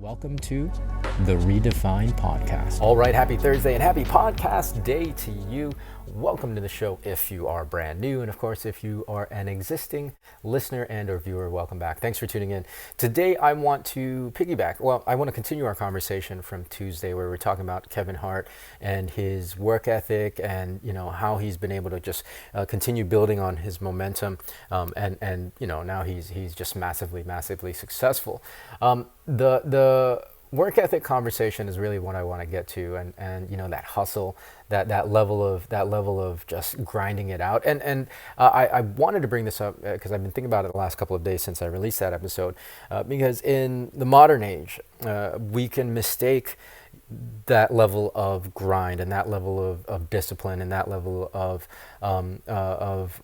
Welcome to the Redefine Podcast. All right, happy Thursday and happy podcast day to you. Welcome to the show if you are brand new. And of course, if you are an existing listener and or viewer, welcome back. Thanks for tuning in. Today, I want to piggyback. Well, I want to continue our conversation from Tuesday where we're talking about Kevin Hart and his work ethic and, how he's been able to just continue building on his momentum. And now he's just massively successful. The work ethic conversation is really what I want to get to, and that hustle, that level of just grinding it out, and I wanted to bring this up because I've been thinking about it the last couple of days since I released that episode, because in the modern age, we can mistake that level of grind and that level of discipline and that level of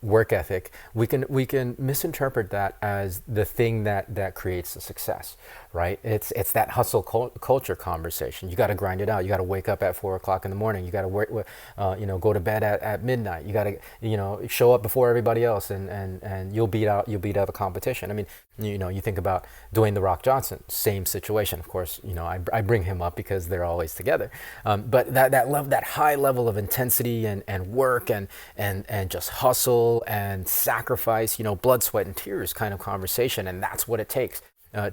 work ethic. We can misinterpret that as the thing that creates the success, right? It's that hustle culture conversation. You got to grind it out. You got to wake up at 4 o'clock in the morning. You got to work, go to bed at midnight. You got to show up before everybody else, and you'll beat out the competition. I mean, you think about Dwayne "The Rock" Johnson, same situation. Of course, I bring him up because they're always together. But that high level of intensity and work and just hustle and sacrifice, blood, sweat, and tears kind of conversation, and that's what it takes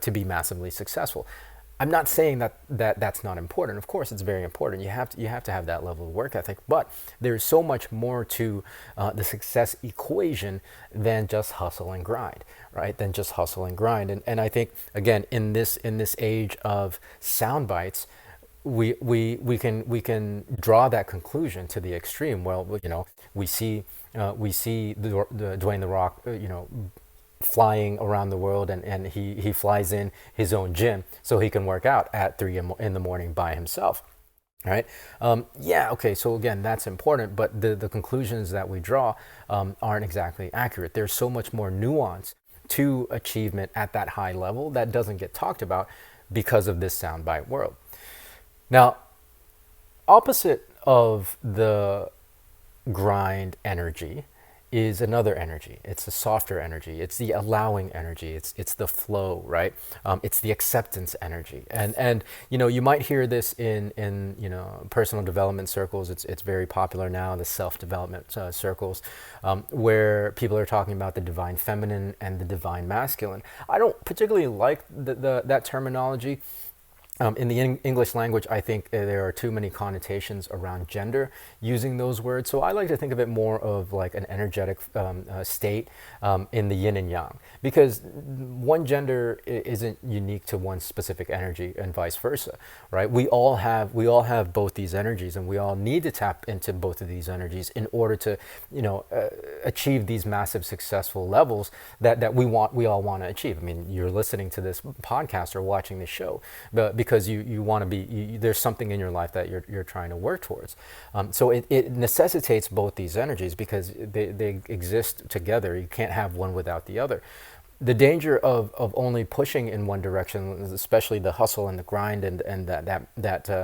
to be massively successful. I'm not saying that's not important. Of course, it's very important. You have to have that level of work ethic, but there's so much more to the success equation than just hustle and grind, right? Than just hustle and grind. And I think, again, in this age of sound bites, we can draw that conclusion to the extreme. Well, we see the Dwayne "The Rock" flying around the world, and he flies in his own gym so he can work out at 3 in the morning by himself. All right. Okay. So again, that's important, but the conclusions that we draw aren't exactly accurate. There's so much more nuance to achievement at that high level that doesn't get talked about because of this soundbite world. Now, opposite of the grind energy is another energy. It's a softer energy. It's the allowing energy. It's the flow, right? It's the acceptance energy. And you might hear this in personal development circles. It's very popular now, the self-development circles, where people are talking about the divine feminine and the divine masculine. I don't particularly like that terminology. In the English language, I think there are too many connotations around gender using those words. So I like to think of it more of like an energetic state in the yin and yang, because one gender isn't unique to one specific energy and vice versa, right? We all have both these energies, and we all need to tap into both of these energies in order to, achieve these massive successful levels that we all want to achieve. I mean, you're listening to this podcast or watching this show, but because you want to be, there's something in your life that you're trying to work towards. So it necessitates both these energies because they exist together. You can't have one without the other. The danger of only pushing in one direction, especially the hustle and the grind and that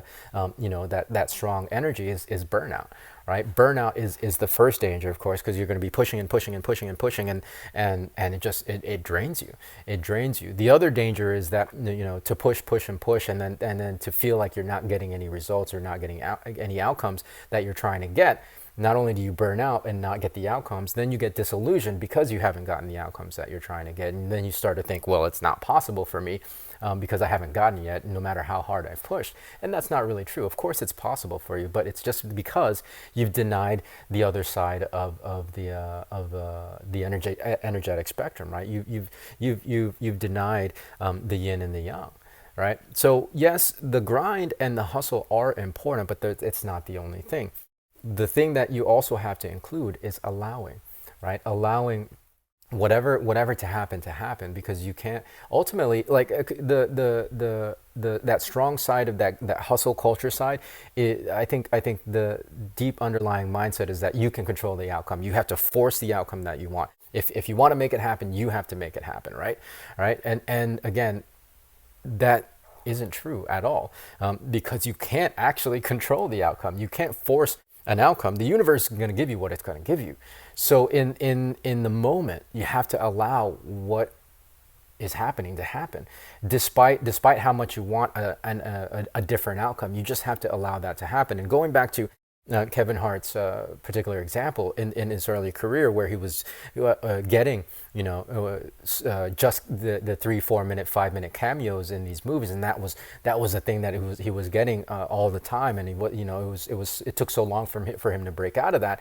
strong energy is burnout, right? Burnout is the first danger, of course, because you're going to be pushing and it drains you. It drains you. The other danger is that to push and then to feel like you're not getting any results or not getting any outcomes that you're trying to get. Not only do you burn out and not get the outcomes, then you get disillusioned because you haven't gotten the outcomes that you're trying to get. And then you start to think, well, it's not possible for me because I haven't gotten it yet, no matter how hard I've pushed. And that's not really true. Of course, it's possible for you, but it's just because you've denied the other side of the energetic spectrum, right? You've denied the yin and the yang. Right? So yes, the grind and the hustle are important, but it's not the only thing. The thing that you also have to include is allowing, right? Allowing whatever to happen, because you can't ultimately, like that strong side of that hustle culture side. I think the deep underlying mindset is that you can control the outcome. You have to force the outcome that you want. If you want to make it happen, you have to make it happen, right? And again, that isn't true at all, because you can't actually control the outcome. You can't force an outcome. The universe is going to give you what it's going to give you. So in the moment, you have to allow what is happening to happen, despite how much you want a different outcome. You just have to allow that to happen. And going back to Kevin Hart's particular example in his early career, where he was getting, just the 3 4 minute 5 minute cameos in these movies, and that was a thing that he was getting all the time, and it took so long for him to break out of that.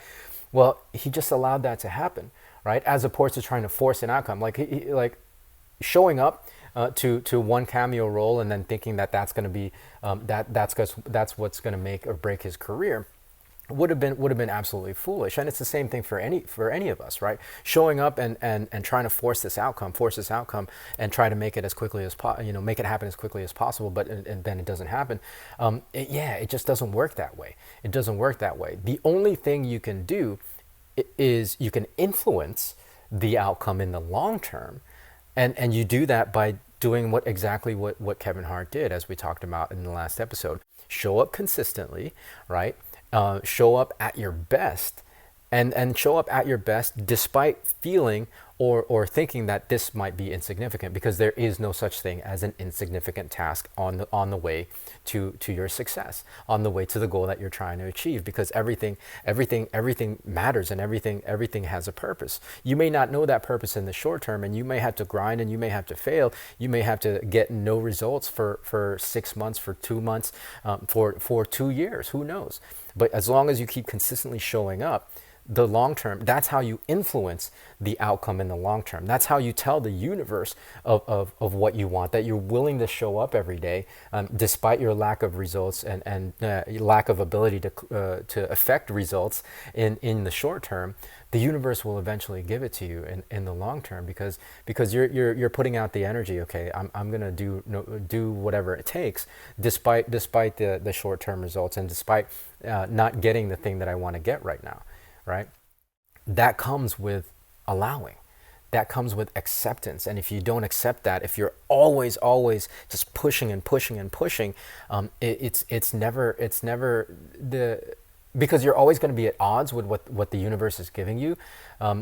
Well, he just allowed that to happen, right? As opposed to trying to force an outcome, like showing up to one cameo role and then thinking that that's going to be that's what's going to make or break his career would have been absolutely foolish. And it's the same thing for any of us, right? Showing up and trying to force this outcome and try to make it as quickly as make it happen as quickly as possible, but and then it doesn't happen. It just doesn't work that way. It doesn't work that way. The only thing you can do is you can influence the outcome in the long term, and you do that by doing exactly what Kevin Hart did, as we talked about in the last episode. Show up consistently, right? Show up at your best, and show up at your best despite feeling or thinking that this might be insignificant, because there is no such thing as an insignificant task on the way to your success, on the way to the goal that you're trying to achieve, because everything matters, and everything has a purpose. You may not know that purpose in the short term, and you may have to grind, and you may have to fail. You may have to get no results for 6 months, for 2 months, for 2 years, who knows? But as long as you keep consistently showing up, the long term, that's how you influence the outcome in the long term. That's how you tell the universe of what you want, that you're willing to show up every day, despite your lack of results and lack of ability to affect results in the short term. The universe will eventually give it to you in the long term, because you're putting out the energy. Okay, I'm gonna do whatever it takes, despite the short term results, and despite not getting the thing that I want to get right now, right? That comes with allowing. That comes with acceptance. And if you don't accept that, if you're always just pushing and pushing and pushing, it's never because you're always going to be at odds with what the universe is giving you.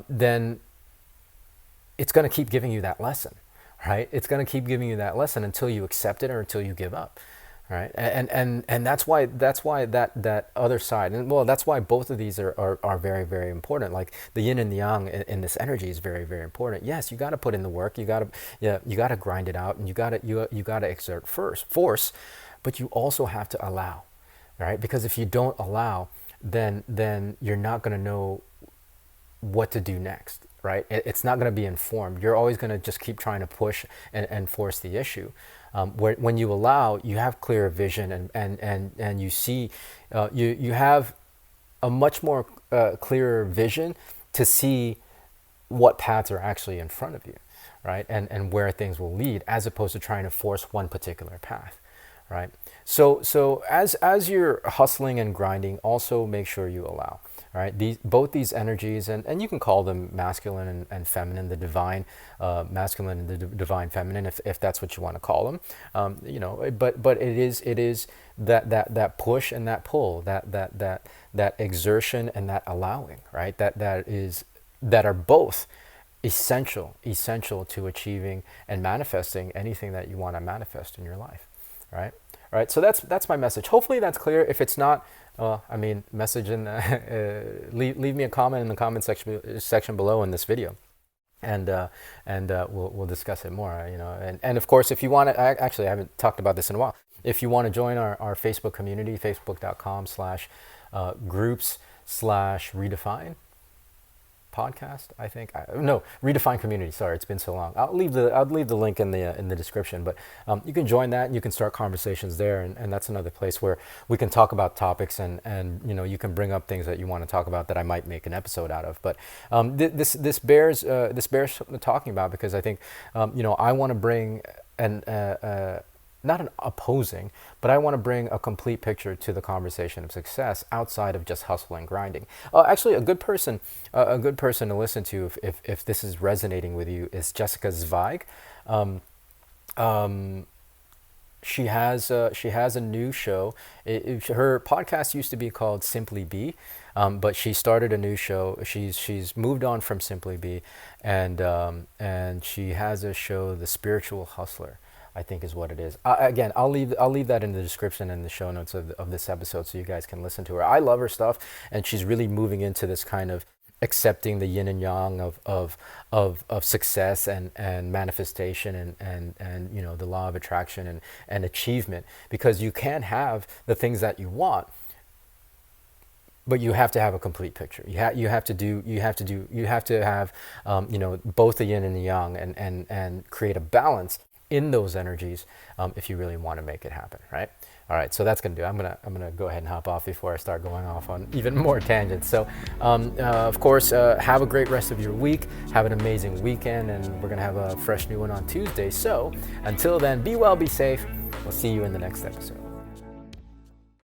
Then it's going to keep giving you that lesson, right? It's going to keep giving you that lesson until you accept it or until you give up. Right, and that's why that other side, and well, that's why both of these are very, very important. Like the yin and the yang in this energy is very, very important. Yes, you got to put in the work. You got to grind it out, and you got to exert force, but you also have to allow, right? Because if you don't allow, then you're not going to know what to do next, right? It's not going to be informed. You're always going to just keep trying to push and force the issue. When you allow, you have clearer vision, and you see, you have a much more clearer vision to see what paths are actually in front of you, right? And where things will lead, as opposed to trying to force one particular path, right? So as you're hustling and grinding, also make sure you allow. Right, both these energies, and you can call them masculine and feminine, the divine masculine and the divine feminine, if that's what you want to call them. But it is that push and that pull, that exertion and that allowing, right? That are both essential to achieving and manifesting anything that you want to manifest in your life, right? All right, so that's my message. Hopefully that's clear. If it's not, message in leave me a comment in the comment section below in this video, and we'll discuss it more. And of course, if you want to, actually, I haven't talked about this in a while. If you want to join our Facebook community, facebook.com/groups/redefine podcast, I think. Redefine community. Sorry, it's been so long. I'll leave the link in the description, but you can join that and you can start conversations there, and that's another place where we can talk about topics, and you can bring up things that you want to talk about that I might make an episode out of. But this bears talking about, because I think I want to bring not an opposing, but I want to bring a complete picture to the conversation of success outside of just hustle and grinding. Actually, a good person to listen to if this is resonating with you is Jessica Zweig. she has a new show. Her podcast used to be called Simply Be, but she started a new show. She's moved on from Simply Be, and she has a show, The Spiritual Hustler, I think is what it is. Again, I'll leave that in the description and the show notes of this episode so you guys can listen to her. I love her stuff, and she's really moving into this kind of accepting the yin and yang of success and manifestation and you know, the law of attraction and achievement, because you can have the things that you want, but you have to have a complete picture. You have to have you know, both the yin and the yang, and create a balance in those energies, if you really want to make it happen, right? All right, so that's gonna do it. I'm gonna go ahead and hop off before I start going off on even more tangents. So, of course, have a great rest of your week. Have an amazing weekend, and we're gonna have a fresh new one on Tuesday. So, until then, be well, be safe. We'll see you in the next episode.